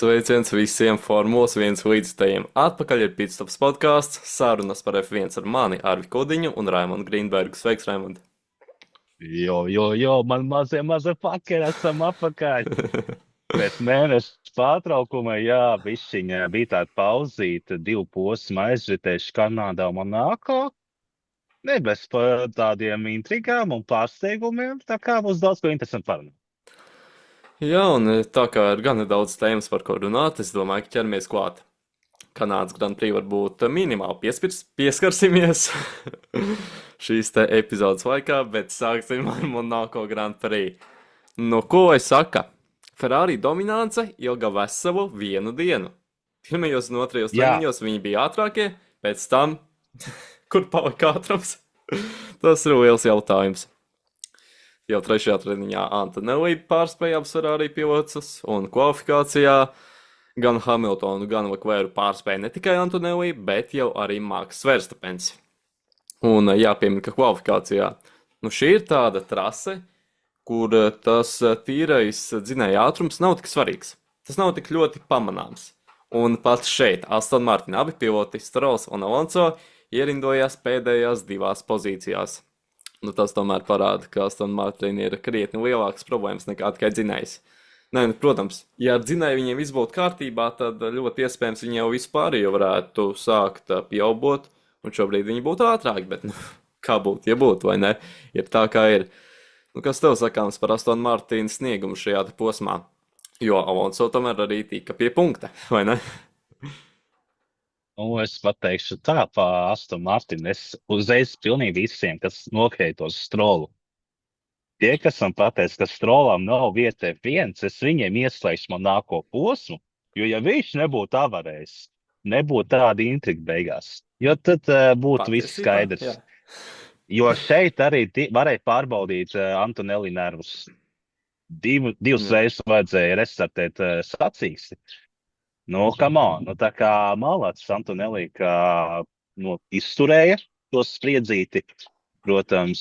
Sveiciens visiem Formulas 1 līdzstājiem. Atpakaļ ir Pitstops podkāsts, sarunas par F1 ar mani, Arvi Kudiņu un Raimondu Grīnbergu. Sveiks, Raimond! Jo, man mazie fakeri esam apakaļ. Pēc mēneša pārtraukuma, jā, bišķiņa bija tāda pauzīte, 2 posmu aizritējuši Kanādā un Monako. Ne bez tādiem intrigām un pārsteigumiem, tā kā būs daudz ko interesanti parunāt. Jā, un tā kā ir gana daudz tēmas, par ko runāt, es domāju, ka ķeramies klāt. Kanādas Grand Prix varbūt minimāli pieskarsimies šīs te epizodes laikā, bet sāksim ar Monako Grand Prix. Nu, ko lai saka? Ferrari dominance ilga veselu vienu dienu. Pirmajos un otrajos Jā, treniņos viņi bija ātrākie, pēc tam, kur palika ātrums? Tas ir liels jautājums. Jau trešajā treniņā Antonelli pārspēja abus Ferrari pilotus, un kvalifikācijā gan Hamiltonu, gan Leclercu pārspēja ne tikai Antonelli, bet jau arī Maks Verstapens. Un jāpiemina, ka kvalifikācijā šī ir tāda trase, kur tas tīrais dzinēja ātrums nav tik svarīgs. Tas nav tik ļoti pamanāms. Un pat šeit Aston Martin abi piloti, Strolls un Alonso, ierindojās pēdējās divās pozīcijās. Tas tomēr parāda, ka Aston Martin ir krietni lielākas problēmas nekā tikai dzinējs. Nē, protams, ja ar dzinēju viņiem viss būtu kārtībā, tad ļoti iespējams viņi jau vispār jau varētu sākt pieaubot, un šobrīd viņi būtu ātrāki, bet kā būtu, ja būtu, vai ne? Ir tā, kā ir. Kas tev sakāms par Aston Martin sniegumu šajā te posmā? Jo Alonso tomēr arī tika pie punkta, vai ne? es pateikšu tā par Aston Martin. Es uzreiz pilnīgi visiem, kas nokrētos Strolu. Tie, kas man pateica, ka Strolam nav vieta F1, es viņiem ieslēgšu Monako posmu, jo ja viņš nebūtu avarējis, nebūtu tāda intriga beigās. Jo tad būtu viss Patiesībā, skaidrs. jā. Jo šeit arī varēja pārbaudīt Antonelli nervus. Divas Jā. reizes vajadzēja restartēt sacīksti. Come on, tā kā malāts Antonelli, ka izturēja to spriedzīti. Protams,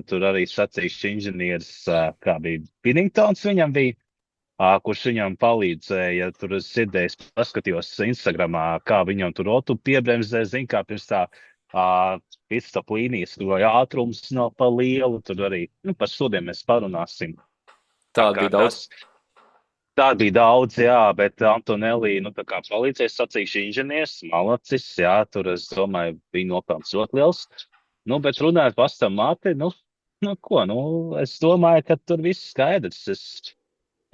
tur arī sacīkšu inženieris, kā bija Pinningtons viņam bija, kurš viņam palīdzēja. Tur es dzirdēju, paskatījos Instagramā, kā viņam tur rotu piebremzē, zin kā pirms tā pitstop līnijas, tur ātrums nav pa lielu, tur arī, par sodiem mēs parunāsim. Tā Tāda kā bija daudz. tā bija daudz, jā, bet Antonelli, tā kā palīdzēja sacīkšu inženieris, malacis, jā, tur es domāju, bija nopelns ļoti liels. Bet runājot par Aston Martin, es domāju, ka tur viss skaidrs.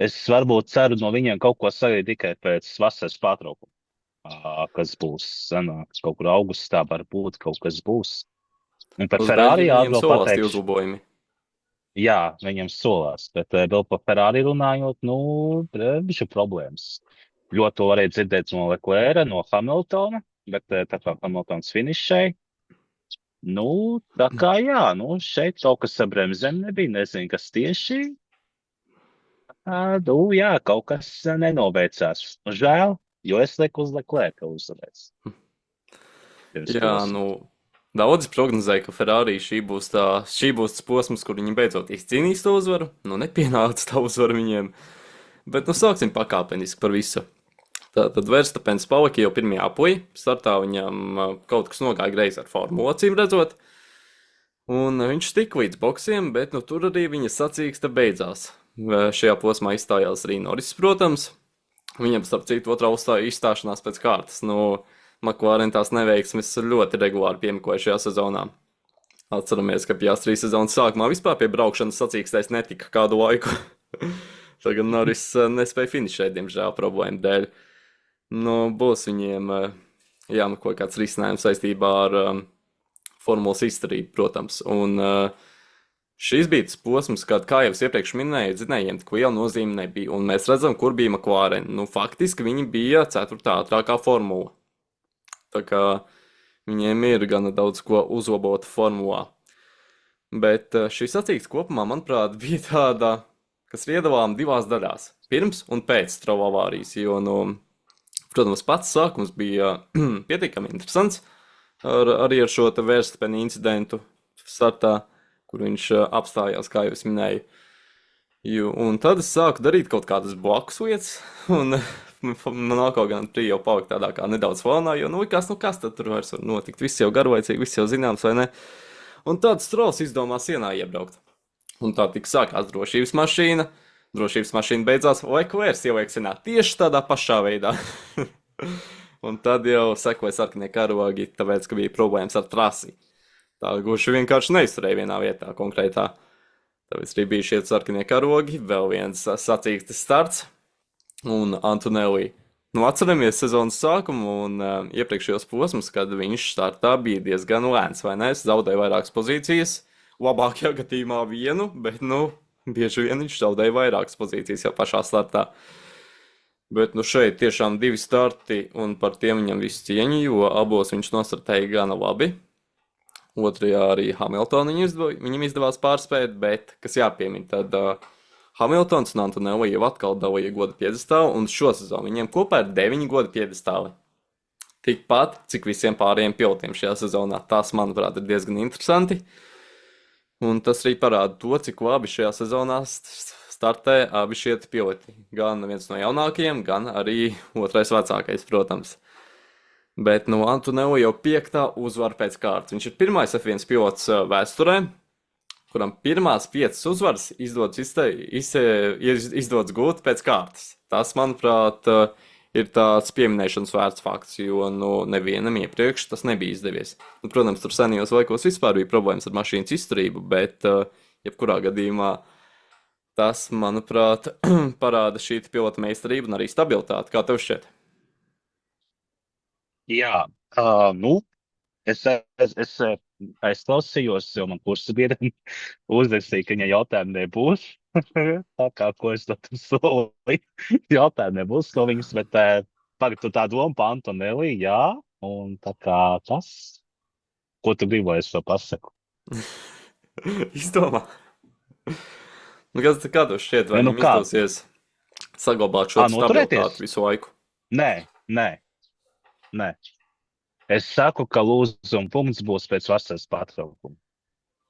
Es varbūt ceru no viņiem kaut ko sagaidīt tikai pēc vasaras pārtraukuma. Kas būs, sanāks, kaut kur augustā varbūt kaut kas būs. Un par Uz Ferrari Beļģiju viņiem vēl solās tie pateikšu. uzlabojumi. Jā, viņam solās, bet vēl par Ferrari runājot, bišķi problēmas. Ļoti to varēja dzirdēt no Leclerca, no Hamiltona, bet tā kā Hamiltons finišēja, tā kā jā, šeit kaut kas ar bremzēm nebija, nezinu, kas tieši. Jā, kaut kas nenoveicās. Žēl, jo es lieku uz Leclerca uzvarēs. Jā, daudzi prognozēja, ka Ferrari šī būs tas posms, kur viņi beidzot izcīnīs to uzvaru. Nepienāca tā uzvara viņiem. Bet sāksim pakāpeniski par visu. Tad Verstapens palika jau pirmajā aplī. Startā viņam kaut kas nogāja greizi ar formulu, acīm redzot. Un viņš tika līdz boksiem, bet tur arī viņa sacīkste beidzās. Šajā posmā izstājās arī Norris, protams. Viņam, starp citu, otrā izstāšanās pēc kārtas. McLaren tās neveiksmes ļoti regulāri piemeklēja šajā sezonā. Atceramies, ka Piastri sezonas sākumā vispār pie braukšanas sacīkstēs netika kādu laiku. Tagad Norris nespēja finišēt, diemžēl, problēmu dēļ. Būs viņiem jāmeklē kāds risinājums saistībā ar formulas izturību, protams. Un šis bija tas posms, kad, kā jau es iepriekš minēju, dzinējiem tik liela nozīme nebija. Un mēs redzam, kur bija McLaren. Faktiski viņi bija 4. ātrākā formula. Tā kā viņiem ir gana daudz ko uzlabot formulā. Bet šī sacīksts kopumā, manuprāt, bija tāda, kas ir iedalām divās daļās. Pirms un pēc Strolla avārijas, jo, protams, pats sākums bija pietiekami interesants. Arī ar šo te Verstapena incidentu startā, kur viņš apstājās, kā jau es minēju. Un tad es sāku darīt kaut kādas blakus lietas, un Monako gan arī jau palikt tādā kā nedaudz fonā, jo, kas tad tur vairs var notikt? Viss jau garlaicīgi, viss jau zināms, vai ne? Un tāds Strolls izdomā sienā iebraukt. Un tā tik sākās drošības mašīna. Drošības mašīna beidzās, Leclerc ieliek sienā tieši tādā pašā veidā. Un tad jau sekoja sarkanie karogi, tāpēc, ka bija problēmas ar trasi. Tā gluži vienkārši neizturēja vienā vietā konkrētā. Tāpēc arī bija šie sarkanie karogi, vēl viens sacīkstes starts. Un Antonelli. Atceramies sezonas sākumu un iepriekšējos posmus, kad viņš startā bija diezgan lēns, vai ne? Zaudēja vairākas pozīcijas, labākajā gadījumā vienu, bet, bieži vien viņš zaudēja vairākas pozīcijas jau pašā startā. Bet, šeit tiešām 2 starti, un par tiem viņam visu cieņu, jo abos viņš nostartēja gana labi. Otrajā arī Hamiltonu viņam izdevās pārspēt, bet, kas jāpiemina, tad Hamiltons un Antonelli jau atkal dalīja goda piedestālu, un šo sezonu viņiem kopā ir 9 goda piedestāli. Tikpat, cik visiem pārējiem pilotiem šajā sezonā. Tas, manuprāt, ir diezgan interesanti. Un tas arī parāda to, cik labi šajā sezonā startē abi šie piloti. Gan viens no jaunākajiem, gan arī otrais vecākais, protams. Bet Antonelli jau 5. uzvara pēc kārtas. Viņš ir pirmais F1 pilots vēsturē, kuram pirmās 5 uzvaras izdodas gūt pēc kārtas. Tas, manuprāt, ir tāds pieminēšanas vērts fakts, jo nevienam iepriekš tas nebija izdevies. Protams, tur senajos laikos vispār bija problēmas ar mašīnas izturību, bet jebkurā gadījumā tas, manuprāt, parāda šī pilota meistarību un arī stabilitāti. Kā tev šķiet? Jā, es aizklausījos, jo man kursa biedri uzrakstīja, ka viņa jautājumi nebūs. Tā kā, ko es tad solīju, jautājumi nebūs no viņas, bet tagad tu tā doma pa Antonelli, jā, un tā kā tas, ko tu gribi, lai es to pasaku? Izdomā. Kā tev šķiet, vai viņam izdosies saglabāt šo stabilitāti visu laiku? Nē. Es saku, ka lūzuma punkts būs pēc vasaras pārtraukuma.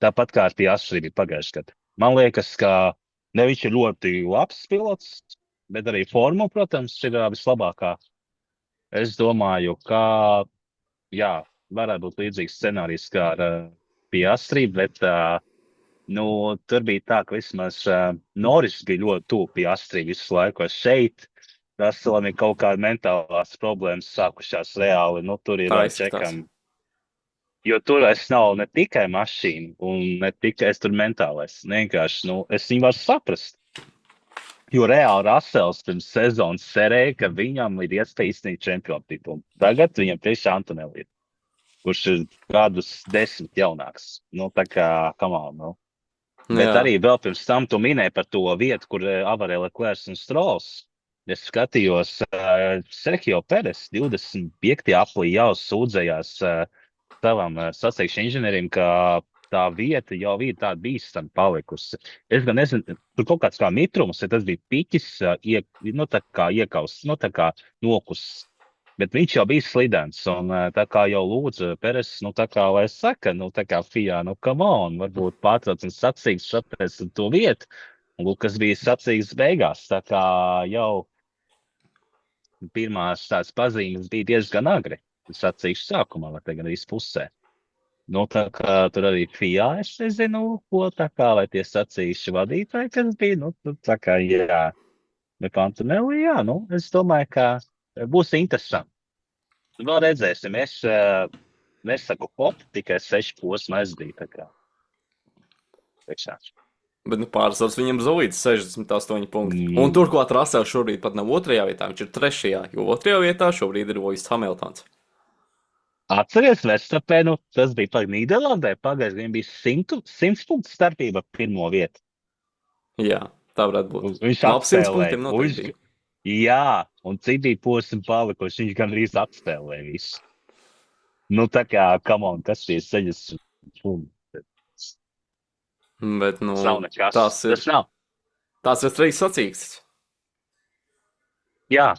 Tāpat kā ar Piastri bija pagājušajā gadā. Man liekas, ka ne viņš ir ļoti labs pilots, bet arī forma, protams, ir vislabākā. Es domāju, ka, varētu būt līdzīgs scenārijs kā ar Piastri, bet tur bija tā, ka vismaz Norris bija ļoti tuvu Piastri visu laiku. Šeit Ruselam ir kaut kāda mentālās problēmas sākušās reāli. Tur ir čekam. Jo tur es nav ne tikai mašīna, un ne tikai es tur mentālais. Vienkārši, es viņu varu saprast. Jo reāli Rusels pirms sezonas cerēja, ka viņam ir iespēja izsniegt čempionu titulu. Tagad viņam priekšā Antonelli ir, kurš ir gadus 10 jaunāks. Tā kā, come on, Bet arī vēl pirms tam tu minēji par to vietu, kur avarēja Leclerc un Strolls. Es skatījos, Sergio Perez 25. aprīlī jau sūdzējās savam sacīkšu inženierim, ka tā vieta jau ir tāda bīstama palikusi. Es gan nezinu, tur kaut kāds kā mitrums, ja tas bija piķis, tā kā iekausts, tā kā nokuss. Bet viņš jau bija slidens, un tā kā jau lūdza Perez, tā kā, lai es saka, tā kā FIA, come on, varbūt pārtrauc un sacīks šatreiz to vietu. Un kas bija sacīks beigās, tā kā jau pirmās tās pazīmes bija diezgan agri. Sacīkšu sākumā, vai te gan arī pusē. Tā kā tur arī FIA, es nezinu, ko tā kā, vai tie sacīkšu vadītāji, kas bija, tā kā, jā. Bet Antonelli, jā, es domāju, ka būs interesanti. Vēl redzēsim, es nesaku hop, tikai 6 posmu aizdīju, tā kā. Bet pārsvars viņam līdz 68 punkti. Un turklāt Russells šobrīd pat nav 2. vietā, viņš ir 3. jo 2. vietā šobrīd ir Lewis Hamiltons. Atceries Verstappenu, tas bija par Nīderlandē, pagājušajā viņam bija 100 punktu starpība ar 1. vietu. Jā, tā varētu būt. Viņš apspēlēja. Jā, un cik bija posmi palikuši, viņš gan arī apspēlēja visu. Tā kā, come on, kas ir 60 punkti? Bet, tas nav. Tās ir 3 sacīkstes. Jā.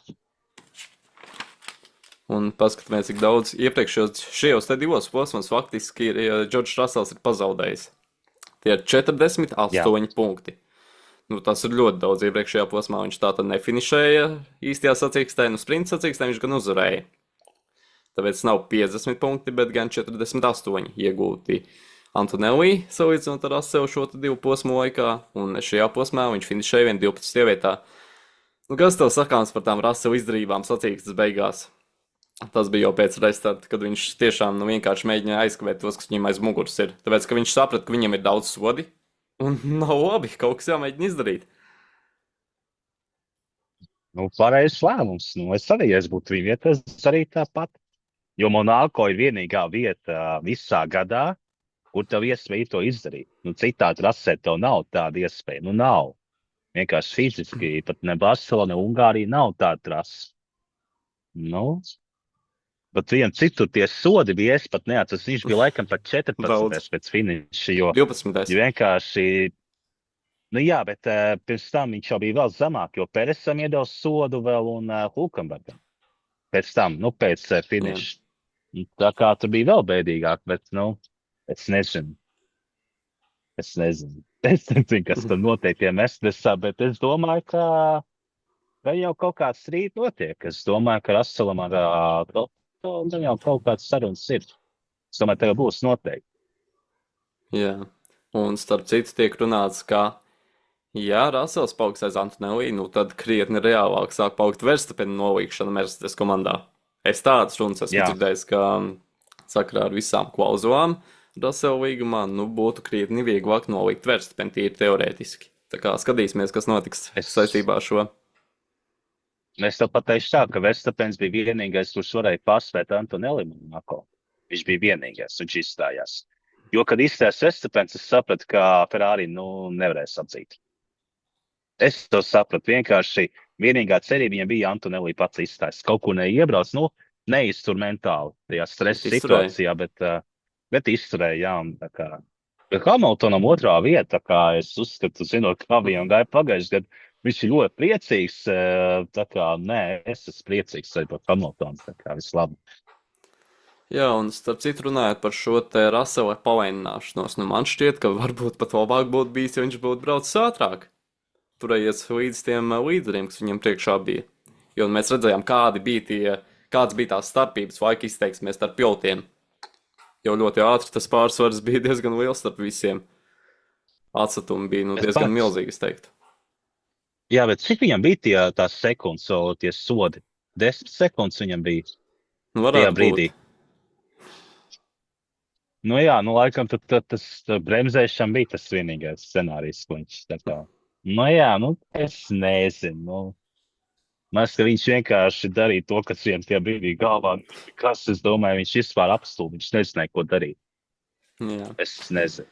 Un paskatāmies, cik daudz šajos 2 posmos faktiski Džordžs Russells ir pazaudējis. Tie ir 48 punkti. Nu, tas ir ļoti daudz iepriekšējā posmā. Viņš tā tad nefinišēja īstajā sacīkstē, nu sprinta sacīkstē viņš gan uzvarēja. Tāpēc nav 50 punkti, bet gan 48 iegūti Antonelli, salīdzinot ar Raselu šo divu posmu laikā, un šajā posmā viņš finišēja 12. vietā. Nu, kas tev sakāms par tām Raselu izdarībām sacīkstes beigās? Tas bija jau pēc restarta, kad viņš tiešām vienkārši mēģināja aizkavēt tos, kas viņam aiz muguras ir. Tāpēc, ka viņš saprata, ka viņam ir daudz sodi, un nav labi, kaut kas jāmēģina izdarīt. Nu, pareizs lēmums. Nu, es arī, ja es būtu viņa vietā, es arī tāpat. Jo Monako ir vienīgā vieta visā gadā, kur tev iespēja to izdarīt. Nu, citādi rasē tev nav tāda iespēja. Nu, nav. Vienkārši fiziski, pat ne Barcelona, ne Ungārija nav tāda trasa. Nu, bet vienam citur tie sodi bija, es pat neatceros, viņš bija laikam pat 14. pēc finiša, jo 12. vienkārši, nu jā, bet pirms tam viņš jau bija vēl zemāk, jo Peresam iedeva sodu vēl un Hulkenbergam. Pēc tam, nu, pēc finiša. Tā kā tur bija vēl bēdīgāk, bet, nu, es nezinu. Es nezinu, kas tur notiek tie Mercedesā, bet es domāju, ka jau kaut kāds rīt notiek. Es domāju, ka Russellam ar jau kaut kāds sarunas ir. Es domāju, tev būs noteikti. Jā, un starp citu tiek runāts, ka, ja Russells pauks aiz Antonelli, nu tad krietni reālāk sāk paukt Verstappen nolīgšana Mercedes komandā. Es tādas runas esmu dzirdējis, ka sakarā ar visām klauzulām Russell līgumā, nu, būtu krietni vieglāk nolikt Verstappen tīri teorētiski. Tā kā skatīsimies, kas notiks saistībā ar šo. Es tev pateikšu tā, ka Verstappens bija vienīgais, kurš varēja pārspēt Antonelli Monako. Viņš bija vienīgais, viņš izstājās. Jo, kad izstājās Verstappens, es sapratu, ka Ferrari, nu, nevarēs atzīt. Es to sapratu. Vienkārši vienīgā cerība viņam bija Antonelli pats izstājas. Kaut ko neiebrauc, nu, neiztur mentāli tajā stresa situācijā, bet izturēja, jā, un tā kā. Bet Hamiltonam otrā vieta, tā kā es uzskatu, zinot, kā viņam gāja pagājušajā gadā, viņš ir ļoti priecīgs, tā kā, nē, es esmu priecīgs arī par Hamiltonu, tā kā viss labi. Jā, un starp citu runājot par šo te Russella pavainināšanos, nu man šķiet, ka varbūt pat labāk būtu bijis, ja viņš būtu braucis ātrāk. Turējies līdz tiem līderiem, kas viņam priekšā bija. Jo mēs redzējām, kāds bija tās starpības laika izteiksmēs starp pilotiem. Jau ļoti ātri tas pārsvars bija diezgan liels starp visiem. Atsatumi bija diezgan milzīgi, es teiktu. Jā, bet cik viņam bija tās sekundes, tie sodi? 10 sekundes viņam bija tajā brīdī. Nu jā, nu laikam tas bremzēšana bija tas vienīgais scenārijs, ko viņš tā kā. Nu jā, nu es nezinu. Mēs, ka viņš vienkārši darīja to, kas viņam tie brīdī galvā. Kas, es domāju, viņš vispār apstulba, viņš nezināja, ko darīt. Jā. Es nezinu.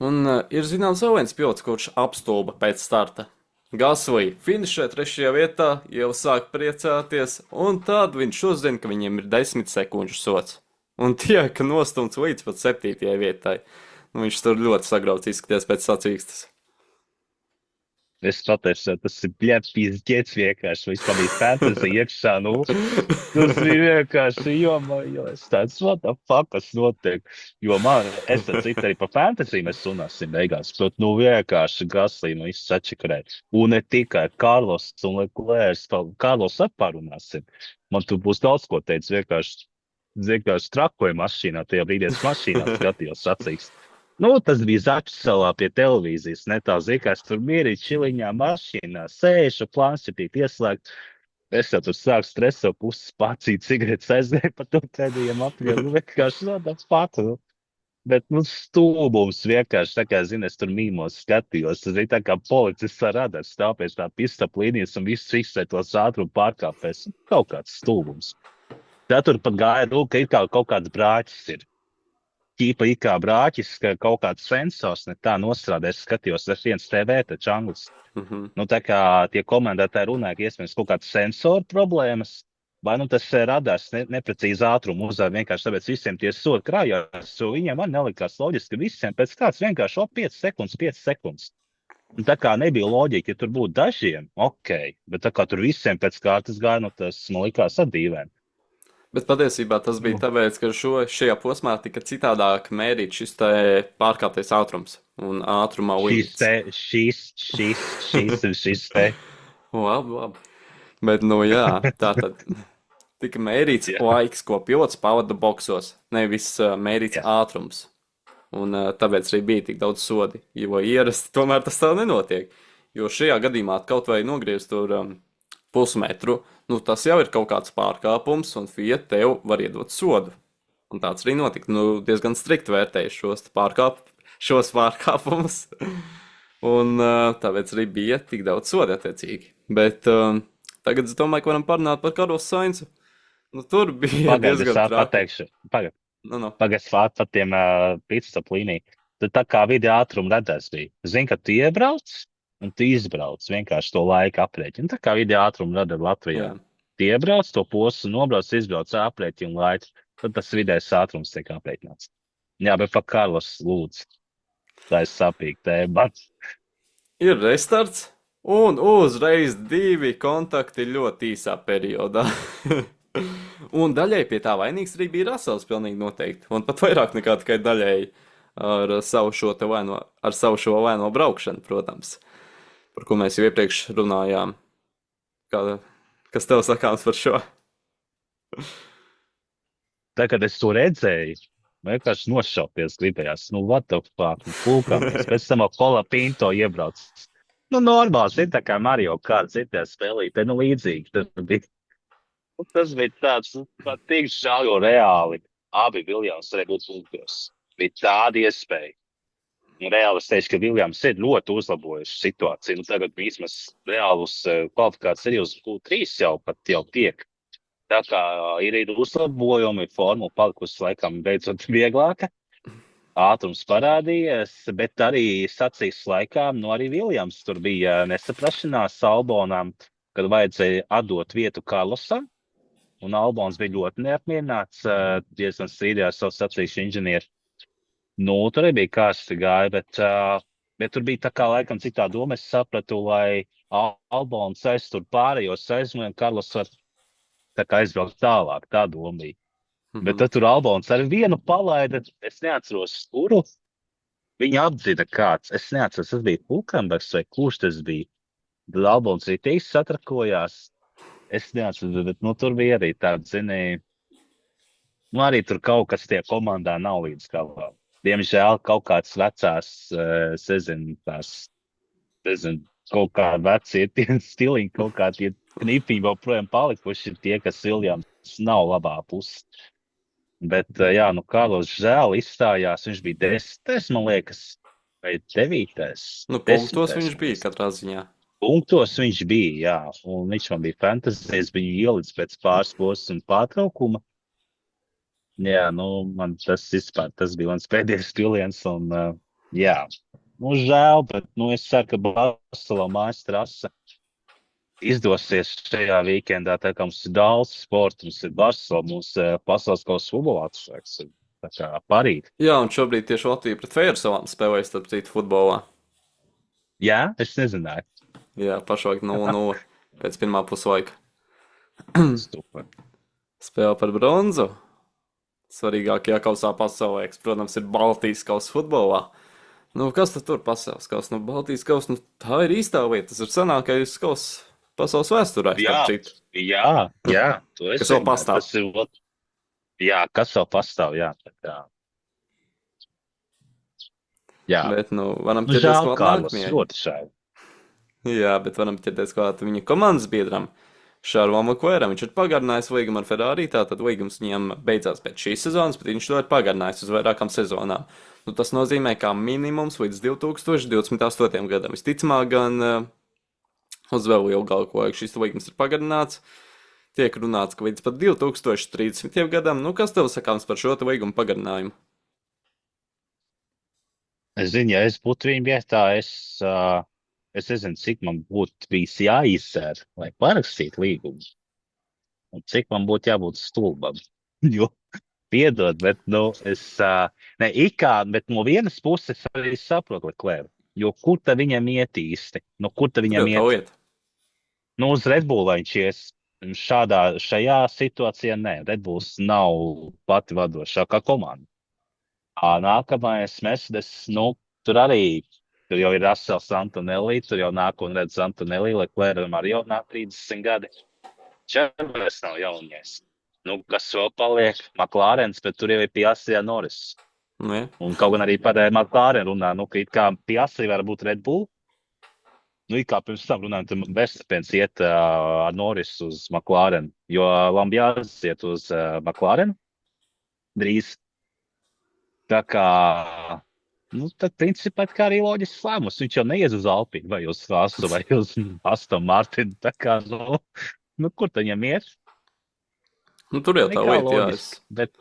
Un ir zināms vēl viens pilots, kurš apstulba pēc starta. Gasly finišē 3. vietā, jau sāk priecāties, un tad viņš uzzina, ka viņiem ir 10 sekundžu sots. Un tiek nostumts līdz pat 7. vietai. Nu, viņš tur ļoti sagrauts izskaties pēc sacīkstes. Es pateikšu, tas ir pļepīzģets vienkārši. Vispār bija fantasy iekšā, nu. Tas bija vienkārši, jo es tāds, what the fuck, kas notiek? Jo es citu arī par fantasy mēs runāsim beigās. Bet, nu, vienkārši Gasly, nu, viss sačakarēt. Un ne tikai Karlos un Leclerc, Karlos atpārunāsim. Man tu būs daudz ko teicis, vienkārši trakoja mašīnā, tajā brīdienas mašīnā skatījos sacīkst. Nu, tas bija Zaķisalā pie televīzijas, ne tā zikās, tur mierīgi čiliņā mašīnā, sēžu, planšetīt ieslēgt. Es jau tur sāku stresot, puses pacīt, cigaretes aizgāju pa to pēdējiem apļiem, vienkārši tāds pats. Bet, stulbums vienkārši, tā kā, zini, es tur mīmos skatījos, tas bija tā kā policists ar radars, stāpēc tā pistap līnijas un viss fiksē tos ātrumu pārkāpēs. Kaut kāds stulbums. Tā tur pat gāja rūka, it kā kaut kāds brāķis ir. Ķīpa it kā brāķis, ka kaut kāds sensors ne tā nostrādēs, skatījos F1 TV, taču anglis. Nu, tā kā tie komentētāji runāja, ka iespējams kaut kāds sensoru problēmas, vai tas radars neprecīzi ātrumu uzvar vienkārši tāpēc visiem tie sodi krājās, jo viņiem man nelikās loģiski, ka visiem pēc kāds vienkārši 5 sekundes. Un tā kā nebija loģika, ja tur būtu dažiem, ok, bet tā kā tur visiem pēc kārtas gāja, tas man likās atdīvēni. Bet patiesībā tas bija Nu, tāpēc, ka šajā posmā tika citādāk mērīt šis te pārkāptais ātrums un ātruma šis limits. te, šis te. Labi, labi. Bet, nu jā, tā tad tika mērīts Jā, laiks, ko pilots pavada boksos, nevis mērīts jā. ātrums. Un tāpēc arī bija tik daudz sodi, jo ierasti tomēr tas tā nenotiek. Jo šajā gadījumā kaut vai nogriezt tur pusmetru, nu tas jau ir kaut kāds pārkāpums, un FIA tev var iedot sodu. Un tāds arī notika. Nu, diezgan strikti vērtēju šos pārkāpumus. Un tāpēc arī bija tik daudz sodu attiecīgi. Bet tagad es domāju, ka varam parunāt par Karlu Sainzu. Nu, tur bija Pagaid, es diezgan traki. pateikšu. Pagaid, Nu, nu. pagaid, par tiem pitstop līniju. Tad tā kā video ātruma redzēs bija. Zini, ka tu iebrauc un tu izbrauc vienkārši to laiku aprēķinu. Tā kā video ātruma rada Latvijā. Jā. Tu iebrauc to posmu, nobrauc, izbrauc aprēķinu laiku. Tad tas vidējais ātrums tiek aprēķināts. Jā, bet par Karlos lūdzu. Tā ir sapīga tēma. Ir restarts, un uzreiz 2 kontakti ļoti īsā periodā. Un daļai pie tā vainīgs arī bija Rasels, pilnīgi noteikti. Un pat vairāk nekā tikai daļai ar savu šo vaino braukšanu, protams, par ko mēs jau iepriekš runājām. Kas tev sakāms par šo? Tā, kad es to redzēju, vienkārši nošaupties gribējās. Nu, what the fuck, nu, pulkamies. Pēc tam Kola Pinto iebrauc. Nu, normāls, ir tā kā Mario Kart, citā spēlīte, nu, līdzīgi. Tas bija tāds, nu, pat tik žēl, jo reāli abi Viljams varēja būt punktos. Bija tāda iespēja. Un reāli es teikšu, ka Viljams ir ļoti uzlabojuši situāciju. Nu, tagad vismaz reāli uz kvalifikāciju uz Q3 jau tiek. Tā kā ir uzlabojumi, formula palikusi laikam beidzot vieglāka, ātrums parādījies, bet arī sacīs laikā, nu arī Viljams tur bija nesaprašanās Albonam, kad vajadzēja atdot vietu Karlosam, un Albons bija ļoti neapmierināts, diezgan strīdējās savu sacīšu inženieri. Nu, tur arī bija karsti gāja, bet tur bija tā kā laikam citā doma, es sapratu, lai Albons aiztur pārējos aizmēm, Karlos var tā kā aizbraukt tālāk, tā doma bija. Bet tad tur Albons ar vienu palaida, es neatceros, kuru. Viņa apdzina kāds, es neatceros, tas bija Hulkenbergs vai kurš tas bija. Tad Albons arī tīs satrakojās. Es neatceros, bet nu, tur bija arī tāda, zini, nu arī tur kaut kas tie komandā nav līdz galam. Diemžēl kaut kāds vecās, kaut kā veci ir tie stiliņi, kaut kā tie knipiņi vēl projām palikuši, tie, kas Viljams nav labā pusē. Bet, jā, nu, Karlos žēl izstājās, viņš bija 10, man liekas, vai 9. Nu, punktos viņš bija katrā ziņā. Punktos viņš bija, jā, un viņš man bija fantazijas, viņu ielicis pēc pāris posmas un pārtraukuma. Jā, nu, man tas bija mans pēdējais piliens, un, jā, nu, žēl, bet, nu, es ceru, ka Barcelona mājas trasa izdosies šajā weekendā, tā kā mums ir daudz sporta, mums ir Barcelona, mums pasaules kausa futbolā atšķirīgs, tā kā parīt. Jā, un šobrīd tieši Latvija pret Feiersalām spēlējas, starp citu, futbolā. Jā, es nezināju. Jā, pašlaik 0-0 pēc pirmā puslaika. Super. Spēle par bronzu. Svarīgākajā kausā pasaulē, kas, protams, ir Baltijas kausa futbolā. Nu, kas tad tur pasaules kausa? Nu, Baltijas kausa, nu, tā ir īstā vieta. Tas ir senākais kausa pasaules vēsturē. Jā, to es kas vēl pastāv. Jā, kas vēl pastāv, jā. Jā. Bet, nu, varam ķerties klāt nākamajai. Ļoti šādi. Jā, bet varam ķerties klāt viņa komandas biedram. Šarlam Leclercam viņš ir pagarinājis līgumu ar Ferrari, tātad līgums viņam beidzās pēc šīs sezonas, bet viņš to ir pagarinājis uz vairākām sezonām. Nu, tas nozīmē, kā minimums līdz 2028. gadam. Visticamāk, gan uz vēl ilgāku laiku šis līgums ir pagarināts. Tiek runāts, ka līdz pat 2030. gadam. Nu, kas tev sakāms par šo līgumu pagarinājumu? Es zinu, ja es būtu viņa vietā, es nezinu, cik man būtu bijis jāizsēr, lai parakstītu līgumu. Un cik man būtu jābūt stulbam. Jo, piedod, bet, nu, bet no vienas puses arī saprotu Leclerc. Jo kur tad viņam iet īsti? Nu, kur tad viņam iet? Nu, uz Red Bull viņš ies. šajā situācijā nē, Red Bulls nav pati vadošākā komanda. Nākamais Mercedes, nu, tur jau ir Russells Antonelli, tur jau nāk un redz Antonelli, Leclercam arī jau nāk 30 gadi. Čerbēs nav jaunies. Nu, kas vēl paliek? McLarens, bet tur jau ir Piastri Norris. Nu, un kaut gan arī par McLaren runā, nu, ka it kā Piastri var būt Red Bull. Nu, it kā pirms tam runājot, Verstappens iet ar Norris uz McLaren, jo Lambiārs iet uz McLaren drīz. Tā kā, nu, tad principā kā arī loģisks lēmums. Viņš jau neies uz Alpinu vai uz Hasu vai uz Aston Martinu. Tā kā, nu kur tad viņam iet? Nu, tur jau tā lieta, jā. Bet...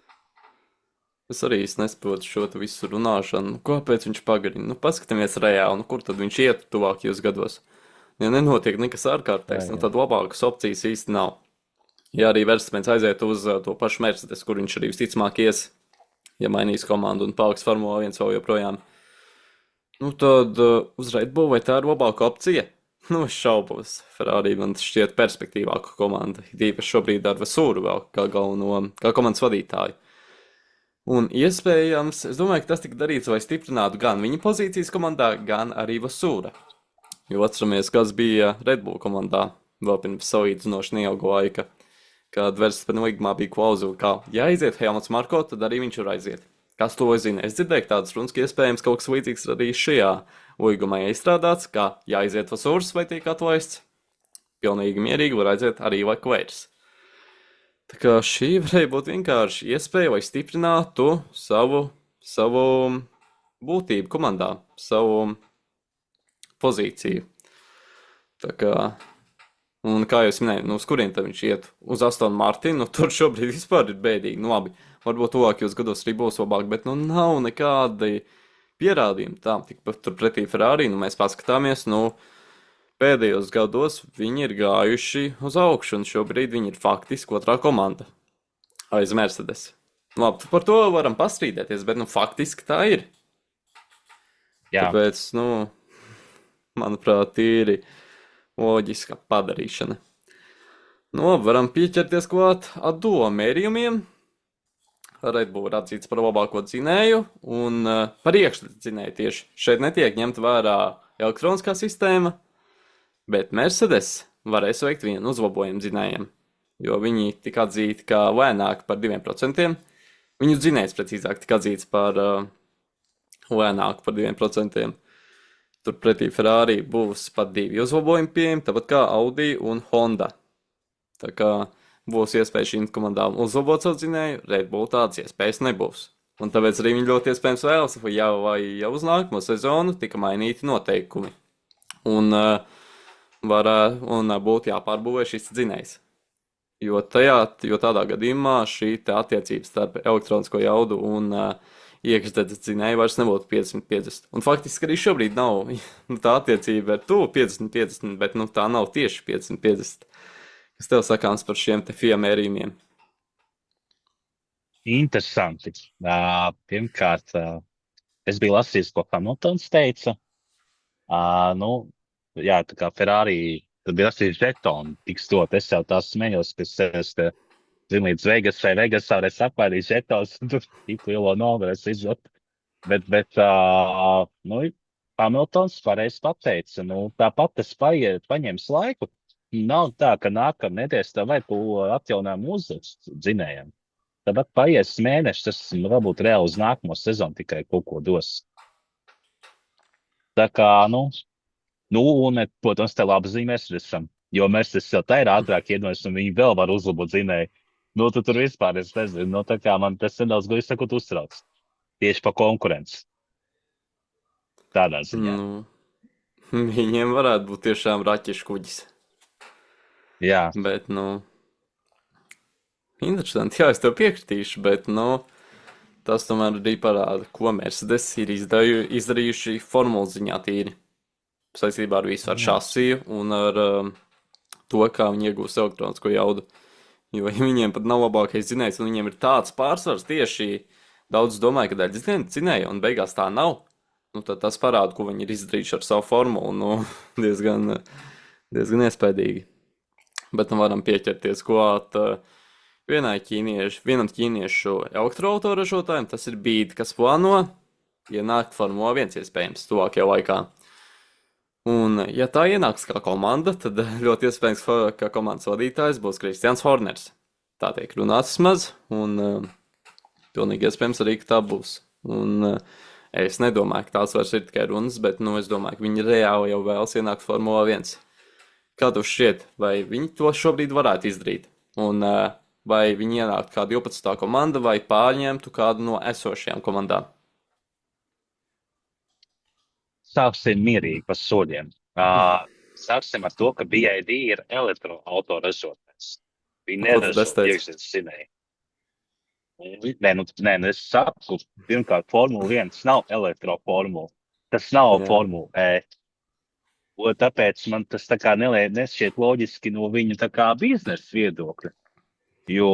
Es arī nesaprotu šo visu runāšanu. Kāpēc viņš pagarina? Nu, paskatāmies reāli, nu, kur tad viņš iet tuvākajos gados. Ja nenotiek nekas ārkārtējs, nu, tad labākas opcijas īsti nav. Ja arī Verstappens aiziet uz to pašu Mercedes, kur viņš arī visticamāk ies, ja mainīs komandu un paliks Formula 1 vēl joprojām, nu, tad uz Red Bull vai tā ir labāka opcija? Nu, es šaubos. Ferrari man šķiet perspektīvāka komanda. Īpaši šobrīd ar Vasūru vēl kā komandas vadītāju. Un iespējams, es domāju, ka tas tika darīts, lai stiprinātu gan viņa pozīcijas komandā, gan arī Vasūra. Jo atceramies, kas bija Red Bull komandā vēl pirms salīdzinoši neilga laika, kad Verstappen līgumā bija klauzula, ka ja aiziet Helmuts Marko, tad arī viņš var aiziet. Kas to zina? Es dzirdēju tādas runas, ka iespējams kaut kas līdzīgs arī šajā līgumā iestrādāts, ka ja aiziet Vasūrs vai tiek atlaists, pilnīgi mierīgi var aiziet arī Leclerc. Tā kā šī varēja būt vienkārši iespēja, lai stiprinātu savu būtību komandā, savu pozīciju. Tā kā, un kā jūs minējāt, nu uz kurien tad viņš iet? Uz Aston Martinu, nu tur šobrīd vispār ir bēdīgi. Nu labi, varbūt tuvākajos gados arī būs labāk, bet nu nav nekādi pierādījumi tam. Tikpat tur pretī Ferrari, nu mēs paskatāmies, nu pēdējos gados viņi ir gājuši uz augšu, un šobrīd viņi ir faktiski otrā komanda aiz Mercedes. Labi, par to varam pastrīdēties, bet, nu, faktiski tā ir. Jā. Tāpēc, nu, manuprāt, ir loģiska padarīšana. Nu, varam pieķerties klāt atdo mērījumiem. Red Bull ir atzīts par labāko dzinēju, un par iekšdzinēju tieši. Šeit netiek ņemt vērā elektroniskā sistēma, bet Mercedes varēs veikt vienu uzlabojumu dzinējiem, jo viņi tika atzīti kā lēnāk par 2%. Viņu dzinējs precīzāk tika atzīts par lēnāk par 2%. Turpretī Ferrari būs pat 2 uzlabojumi pieejami, tāpat kā Audi un Honda. Tā kā būs iespēja šīm komandām uzlabot savu dzinēju, Red Bull tādas iespējas nebūs. Un tāpēc arī viņi ļoti iespējams vēlas, jau uz nākamo sezonu tika mainīti noteikumi. Un būtu jāpārbūvē šis dzinējs. Jo tādā gadījumā šī attiecības starp elektronisko jaudu un iekšdedzes dzinēju vairs nebūtu 50-50. Un faktiski arī šobrīd nav tā attiecība ar tuvu 50-50, bet nu, tā nav tieši 50-50. Kas tev sakāms par šiem te FIA mērījumiem? Interesanti. Pirmkārt, es biju lasījis, ko Hamiltons teica. Jā, tā kā Ferrari, tad bija lasījis žetonu, tiks dot. Es jau tā smējos, ka es līdz Vegasā varēs apvaidīt žetons, un tur tiku lielo novarēs izot. Bet Hamiltons pareizi pateica, tāpat tas paņems laiku. Nav tā, ka nākamā nedēļas tā vajag atjaunām uzvaras dzinējiem. Tāpat paies mēneši, tas varbūt reāli uz nākamo sezonu tikai kaut ko dos. Tā kā, un, protams, te labi ziņa Mercedesam, jo Mercedes jau tā ir ātrāk iedojas, un viņi vēl var uzlabot dzinēju. Tu tur vispār, es nezinu, tā kā man tas nedaudz, ko es sakot, uztrauc. Tieši pa konkurenci. Tādā ziņā. Viņiem varētu būt tiešām raķešu kuģis. Jā. Bet, interesanti, jā, es tev piekritīšu, bet, tas tomēr arī parāda, ko Mercedes ir izdarījuši formulas ziņā tīri. Saistībā ar visu, ar šasiju un ar to, kā viņi iegūst elektronisko jaudu. Jo viņiem pat nav labākais dzinējs, un viņiem ir tāds pārsvars tieši daudz domāju, ka daļa dzinēja, un beigās tā nav. Tad tas parāda, ko viņi ir izdarījuši ar savu formulu, diezgan iespaidīgi. bet nu varam pieķerties klāt vienam ķīniešu elektroautoražotājiem, tas ir BYD, kas plāno ienākt Formula 1 iespējams tuvākajā laikā. Un, ja tā ienāks kā komanda, tad ļoti iespējams, ka komandas vadītājs būs Kristians Horners. Tā tiek runāts vismaz, un pilnīgi iespējams arī, ka tā būs. Un es nedomāju, ka tās vairs ir tikai runas, bet es domāju, ka viņi reāli jau vēlas ienākt Formula 1. Kā tev šķiet, vai viņi to šobrīd varētu izdarīt? Un vai viņi ienāktu kā 12. komanda vai pārņemtu kādu no esošajām komandām? Sāksim mierīgi pa soļiem. Sāksim ar to, ka BYD ir elektroautoražotājs. Viņi neražo iekšzemes dzinēju. Nē, es saku, pirmkārt, Formula 1 nav elektroformula. Tas nav Formula E. Tāpēc man tas tā kā nešķiet loģiski no viņu tā kā biznesa viedokļa. Jo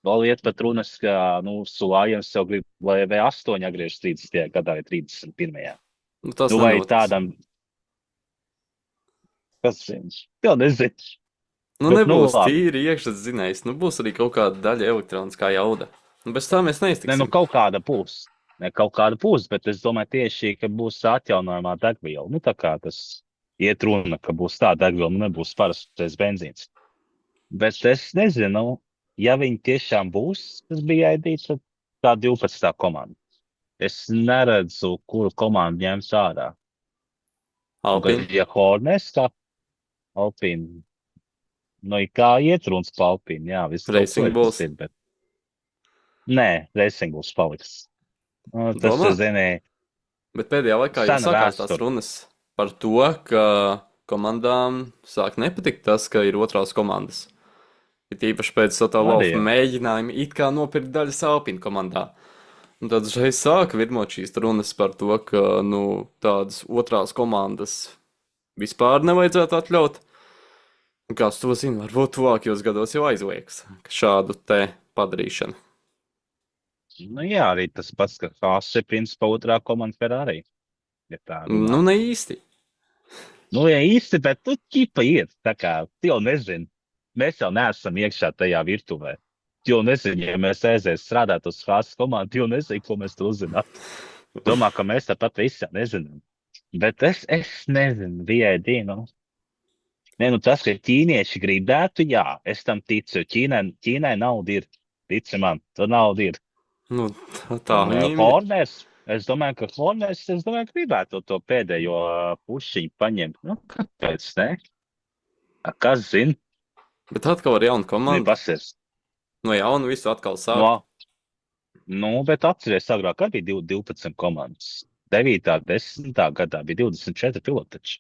vēl iet pat runas, ka, Sulājums jau grib, lai V8 atgriežas 30. gadā vai 31. Tas vai tādam... Kas viņš? Tev nezinu. Nebūs tīri iekšzemes dzinējs. Būs arī kaut kāda daļa elektroniskā jauda. Bez tā mēs neiztiksim. Kaut kāda būs, bet es domāju tieši, ka būs atjaunojamā degviela. Tā kā tas iet runa, ka būs tā degviela, nebūs parastais benzīns. Bet es nezinu, ja viņi tiešām būs, tas bija aidīts, tad tā 12. komanda. Es neredzu, kuru komandu ņems ārā. Alpine. Ja Horners, kā Alpine. Kā iet runas pa Alpine, jā. Racing Bulls. Nē, Racing Bulls paliks. Tas zinēja. Bet pēdējā laikā jau sākās tās runas par to, ka komandām sāk nepatikt tas, ka ir otrās komandas. Ir īpaši pēc Toto Wolfa mēģinājuma it kā nopirkt daļas Alpine komandā. Un tad uzreiz sāka virmot šīs runas par to, ka tādas otrās komandas vispār nevajadzētu atļaut. Un kāds to zina, varbūt tuvākajos gados jau aizliegs šādu te padarīšanu. Jā, arī tas pats, ka Haas ir principā otrā komanda Ferrari. Ja ne īsti. Ja īsti, bet ķipa ir. Tā kā, tu jau nezini. Mēs jau neesam iekšā tajā virtuvē. Tu jau nezini, ja mēs aizies strādāt uz Haas komandu, tu jau nezini, ko mēs tu uzzināt. Domā, ka mēs tāpat visi nezinām. Bet es nezinu, BYD, tas, ka ķīnieši gribētu, jā, es tam ticu. Ķīnai nauda ir, tici man, tur nauda ir. Tā viņiem Horners, es domāju, ka Horners, gribētu to pēdējo pušiņu paņemt. Kāpēc ne? Kas zina? Bet atkal ar jaunu komandu. No jaunu visu atkal sāk. Bet atceries, agrāk arī bija 12 komandas. 9. 10. gadā bija 24 pilotači.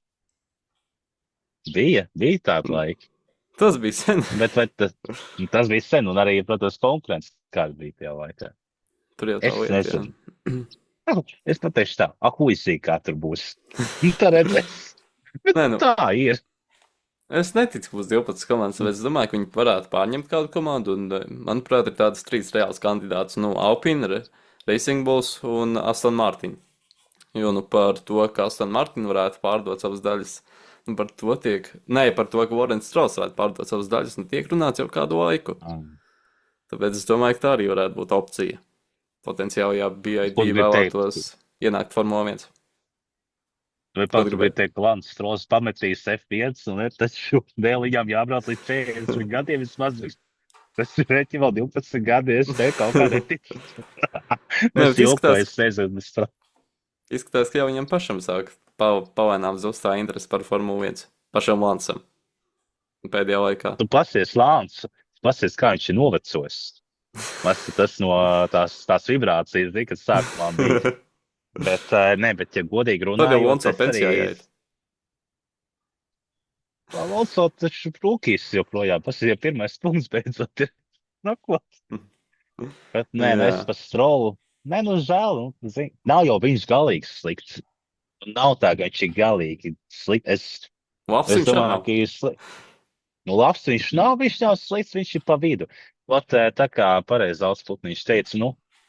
Bija tāda laika. Tas bija sen. Bet tas bija sen, un arī, protams, konkurence kāda bija tajā laikā. Tur jau tā lieta, Es pateikšu tā, huisī kā tur būs. Tā redzēs. Bet tā ir. Es neticu, ka būs 12 komandas, bet es domāju, ka viņi varētu pārņemt kādu komandu, un, manuprāt, ir tādas 3 reāls kandidāts, Alpine, Racing Bulls un Aston Martin. Jo, par to, ka Aston Martin varētu pārdot savas daļas, par to, ka Lawrence Stroll varētu pārdot savas daļas, tiek runāts jau kādu laiku. Tāpēc es domāju, ka tā arī varētu būt opcija. Potenciāli, ja BYD vēlētos ienākt Formula 1. Vai pat gribēju teikt, ka Lance Strolls pametīs F1, un taču vēl viņam jābrauc līdz 40 gadiem vismaz. Tas ir reķi vēl 12 gadi, es te kaut kā neticu. Es nezinu. Izskatās, ka jau viņam pašam sāk palēnām zust tā interesi par Formulu 1. Pašam Lancam. Pēdējā laikā. Tu pasies Lance, kā viņš ir novecojis. Tas no tās vibrācijas, kad sākumā bija. Bet, ja godīgi runājot... Tad jau Lonso pensijā jāiet. Lonso taču rūkīs joprojām. Tas ir jau pirmais punkts beidzot. Bet, es pa Strollu. Žēl. Nav jau viņš galīgs slikts. Nav tā, ka viņš ir galīgi slikts. Labs viņš nav. Labs viņš nav slikts, viņš ir pa vidu. Tā kā pareizi Alsputniņš teica,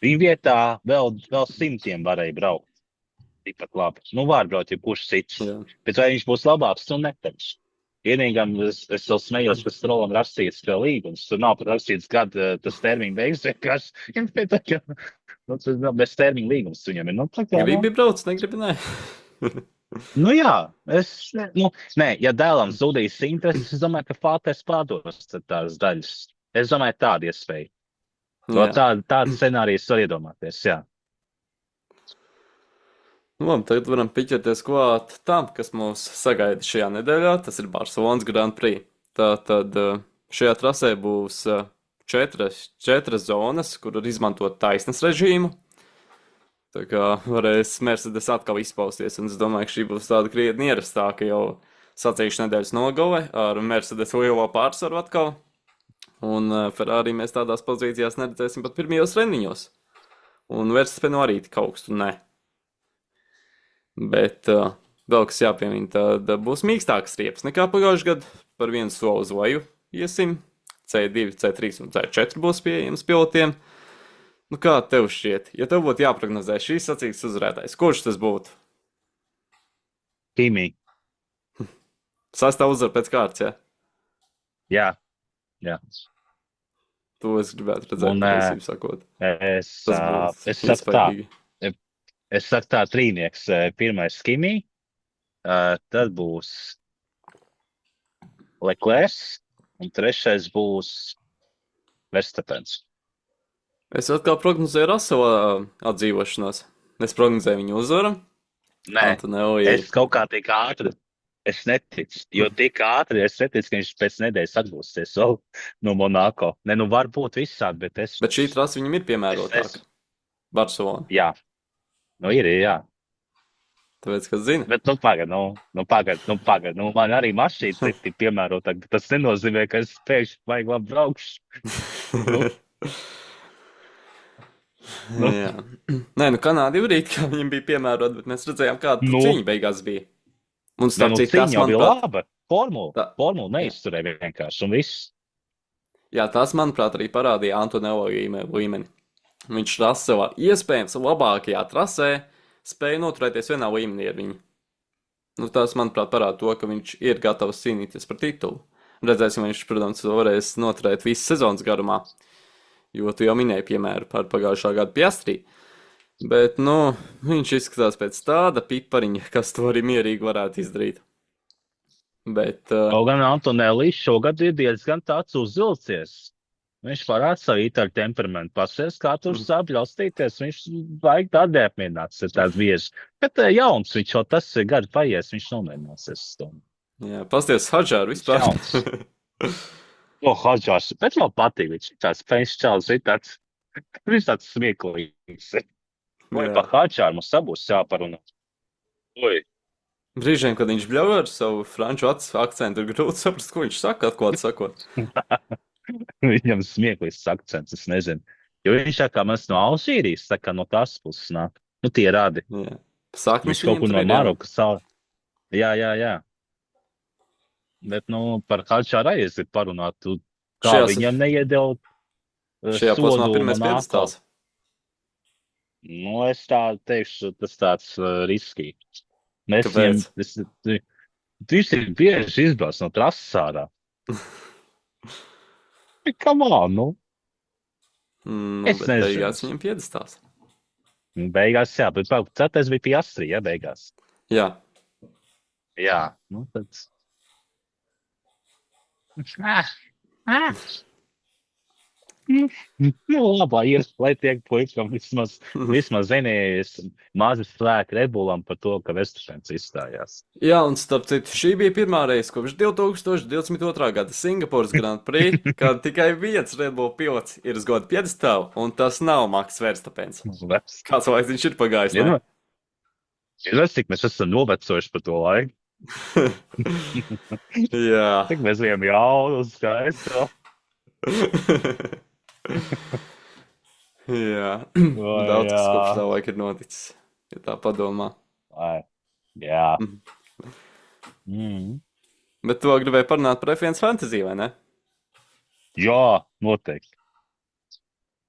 viņa vietā vēl 100 varēja braukt. Tikpat labi. Var braukt, ja kurš cits. Jā. Bet vai viņš būs labāks, neteikšu. Vienīgam es vēl smējos, ka Strolam rakstīts, ka līgums. Tur nav pat rakstīts, kad tas termiņa beigas. Vienkārši, nu, tas nav bez termiņa līgums viņam ir. Nu, tā kā, Gribi brauc, negribi, nē. nu jā, nē, ja dēlam zudīs intereses, es domāju, ka Fāters pārdos tās daļas. Es domāju, tāda iespēja. Tāda scenārijas var iedomāties, jā. Nu, labi, tagad varam piķerties klāt tam, kas mūs sagaida šajā nedēļā. Tas ir Barcelonas Grand Prix. Tātad šajā trasē būs četras zonas, kur var izmantot taisnes režīmu. Tā kā varēs Mercedes atkal izpausties, un es domāju, ka šī būs tāda krietni ierastāka jau sacīkšu nedēļas nogale ar Mercedes lielo pārsvaru atkal. Un Ferrari mēs tādās pozīcijās neredzēsim pat pirmajos treniņos. Un Verstappenu arī tik augstu, ne. Bet vēl kas jāpiemina, tad būs mīkstākas riepas nekā pagājušajā gadā. Par vienu soli uz leju iesim. C2, C3 un C4 būs pieejams pilotiem. Nu kā tev šķiet? Ja tev būtu jāprognozē šīs sacīkstes uzvarētājs, kurš tas būtu? Kimi. Sastāv uzvar pēc kārtas, jā? Jā. To es gribētu redzēt, patiesībā sakot. Es saku tā. Es saku tā, trīnieks. Pirmais Kimi, tad būs Leclerc, un trešais būs Verstappens. Es atkal prognozēju Russella atdzīvošanos. Es prognozēju viņu uzvaru. Nē, es kaut kā tik ātri, es neticu, jo tik ātri es neticu, ka viņš pēc nedēļas atgūsties vēl no Monako. Ne, nu var būt visādi, bet es... Bet šī trasa viņam ir piemērotāka. Barcelona. Jā. Nu, ir, jā. Tāpēc, kas zina? Bet, pagad, man arī mašīna ir piemērotāk, bet tas nenozīmē, ka es pēkšņi vajag labi braukšu. Jā. Nē, Kanāda jau rīt, kā viņam bija piemērot, bet mēs redzējām, kāda cīņa beigās bija. Un starp citu, tas man bija laba. Formula neizturēja vienkārši, un viss. Jā, tas, manuprāt, arī parādīja Antonello līmeni. Viņš Russellā iespējams labākajā trasē spēja noturēties vienā līmenī ar viņu. Nu, tas, manuprāt, parāda to, ka viņš ir gatavs cīnīties par titulu. Redzēsim, viņš, protams, varēs noturēt visu sezonas garumā, jo tu jau minēji piemēru par pagājušā gada Piastrī. Bet, viņš izskatās pēc tāda pipariņa, kas to arī mierīgi varētu izdarīt. Bet... Kaut gan Antonelli šogad ir diezgan tāds uzvilcies. Viņš parāda savu itāļu temperamentu. Pasies, kā tur sāp ļaustīties. Viņš vajag tādi apmierināts, ir tāds bieži. Bet jauns viņš jau tas ir gadi paies, viņš nomierināsies. Jā, pasties Hadžāru vispār. Hadžārs, bet man patīk, viņš tāds pēšķāls, viņš tāds smieklīgs. Vai pa Hadžāru mums sabūs jāparunā? Brīžiem, kad viņš bļauj ar savu franču akcentu, ir grūti saprast, ko viņš saka, atklāt sakot. Viņam smieklīgs akcents, es nezinu. Jo viņš tā kā mēs no Alžīrijas, tā kā no tās puses nāk. Nu, tie radi. Jā. Viņš kaut kur no Marokas. Jā. Bet, par Hadžāru arī es gribu parunāt. Kā viņam neiedēl šajā posmā pirmais piedestāls? Nu, es tā teikšu, tas tāds riskīgi. Kāpēc? Viņš ir bieži izbrauc no trases ārā. Come on, es nezinu. Beigās viņam piedestāls. Beigās, jā, bet ceturtais bija Piastri, jā, beigās. Jā. Jā, tad... Labā ir, lai tiek puikam vismaz zinījis mazi slēki Rebullam par to, ka Verstappens izstājās. Jā, un starp citu, šī bija pirmā reize kopš 2022. gada Singapūras Grand Prix, kad tikai viens Red Bull pilots ir uz goda piedestālu, un tas nav Max Verstappens. Kāds laiks viņš ir pagājis, ne? Ir cik mēs esam novecojuši par to laiku. Jā. Cik mēs bijām jaunu, skaistu. Jā, daudz kas kopš tā laika ir noticis, ja tā padomā. Jā. Bet tu gribēji parunāt par F1 Fantasy, vai ne? Jā, noteikti.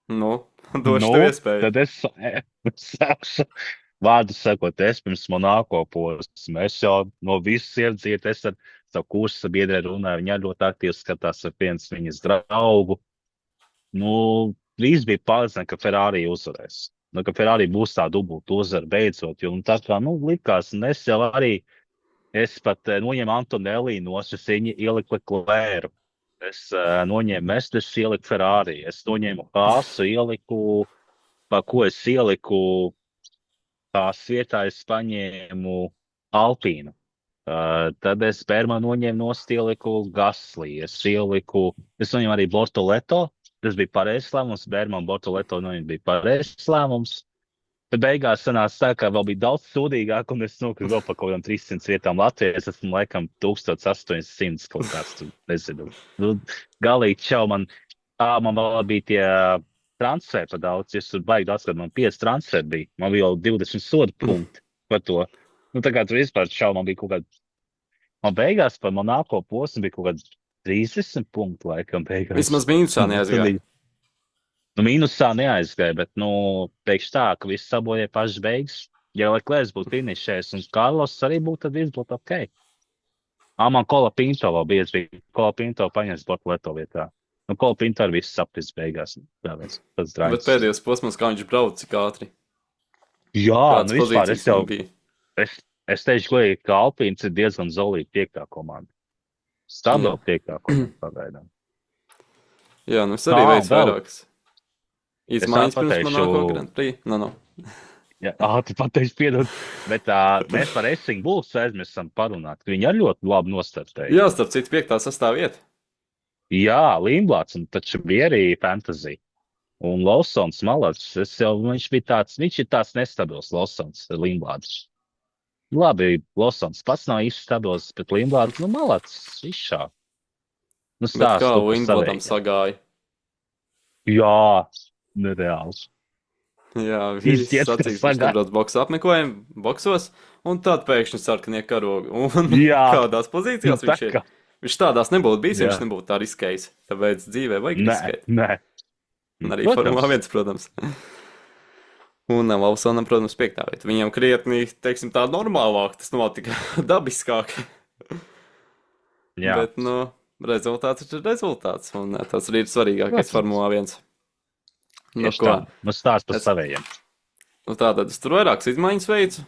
Došu tev iespēju. Tad es sākšu vārdu sakot, es pirms Monako posmu. Es jau no visas iedzītu, es ar savu kursa biedrē runāju, viņa ļoti aktīvi skatās ar viens viņas draugu. Nu, drīz bija pārliecināti, ka Ferrari uzvarēs. Nu, ka Ferrari būs tā dubulta uzvara beidzot, jo tā kā, likās, un es jau arī, es pat noņēmu Antonelli nost, es ieliku Leclercu. Es noņēmu Mercedes, ieliku Ferrari. Es noņēmu Haasu, ieliku, pa ko es ieliku, tās vietā es paņēmu Alpīnu. Tad es Bermanu noņēmu nost, ieliku Gasly. Es noņēmu arī Bortoleto. Tas bija pareizs lēmums. Bermanu Bortoleto noņēmu bija pareizs lēmums. Bet beigās sanāca tā, ka vēl bija daudz sūdīgāk, un es nokļuvu vēl par kaut kādām 300 vietām Latvijā. Es esmu laikam 1800 kaut kāds, nezinu. Nu, galīgi čau, man vēl bija tie transferi pa daudz. Es tur baigi daudz, kad man 5 transferi bija. Man bija jau 20 sodu punkti par to. Nu, tā kā tur vispār čau, man bija kaut kāda. Man beigās par Monako posmu bija kaut kāda 30 punkti laikam beigās. Vismaz mīnusā neaizgāja. Nu, mīnusā neaizgāja, bet, teikšu tā, ka viss sabojāja pašas beigas. Ja Leclerc būtu finišējis un Carlos arī būtu, tad viss būtu ok. Man Kola Pinto vēl bija Pinto paņēmis Bortoleto vietā. Nu, Kola Pinto arī viss sapnis beigās. Bet pēdējos posmos, kā viņš brauc, cik ātri. Jā, kāds vispār pozīcijas viņam bija. Es teikšu, ka Alpīns ir diezgan zolīta 5. komanda. Stabila 5. komanda pagaidām. Jā, es arī veicu vairākas. Izmaiņas pirms Monako Grand Prix. Jā, tu pateiksi piedod. Bet mēs par Racing Bulls aizmirstam parunāt, ka viņi arī ļoti labi nostartēja. Jā, starp citu 5. sastāvvieta. Jā, Limblāds, un taču bija arī Fantasy. Un Lawsons malacis, viņš ir tāds nestabils Lawsons, Limblāds. Labi, Lawsons pats nav īsti stabils, bet Limblāds, malacis, izšā. Bet kā Wimbledam sagāja? Jā, nereāls. Jā, viss sacīgs, viņš nebrauc boksu apmeklējumu, boksos, un tad pēkšņi sarkanie karogi. Un kādās pozīcijās viņš ir? Viņš tādās nebūtu bijis, ja viņš nebūtu tā riskējis. Tāpēc dzīvē vajag riskēt. Nē. Un arī Formula 1, protams. Un Lawsonam, protams, 5. vieta. Viņam krietni, teiksim, tā normālāk, tas nav tik dabiskāk. Jā. Bet, rezultāts ir rezultāts, un tas arī ir svarīgākais Formula 1. Stāst par savējiem. Tātad es tur vairākas izmaiņas veicu.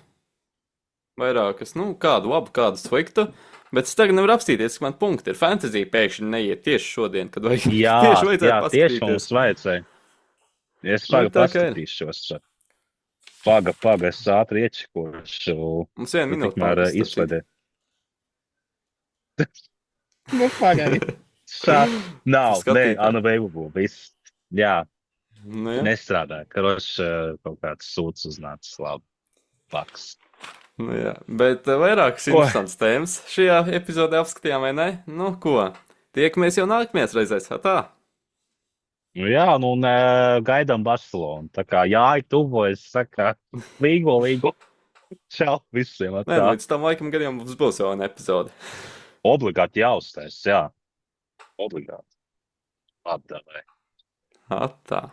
Vairākas, kādu labu, kādu sliktu. Bet es tagad nevaru apstīties, ka man punkti ir. Fantasy pēkšņi neiet tieši šodien, kad vajag tieši vajadzēja paskatīties. Tieši mums vajadzēja. Es paskatīšos. Paga, es ātri iečikošu. Mums 1 minūte. Izsledē. Pagaidi. Nav, unavailable. Viss. Jā. Nestrādāja. Kaut kāds sūds uznācis labi. Paks. Jā, bet vairākas interesantas tēmas šajā epizodē apskatījām, vai ne? Tiekamies jau nākamajās reizēs, tā? Jā, gaidām Barcelonu. Tā kā tuvojas, saka, līgo. Čau visiem. Līdz tam laikam gadiem mums būs jau viena epizode. Obligāti jāuztais, jā. Obligāti. Labi, davai. Tā.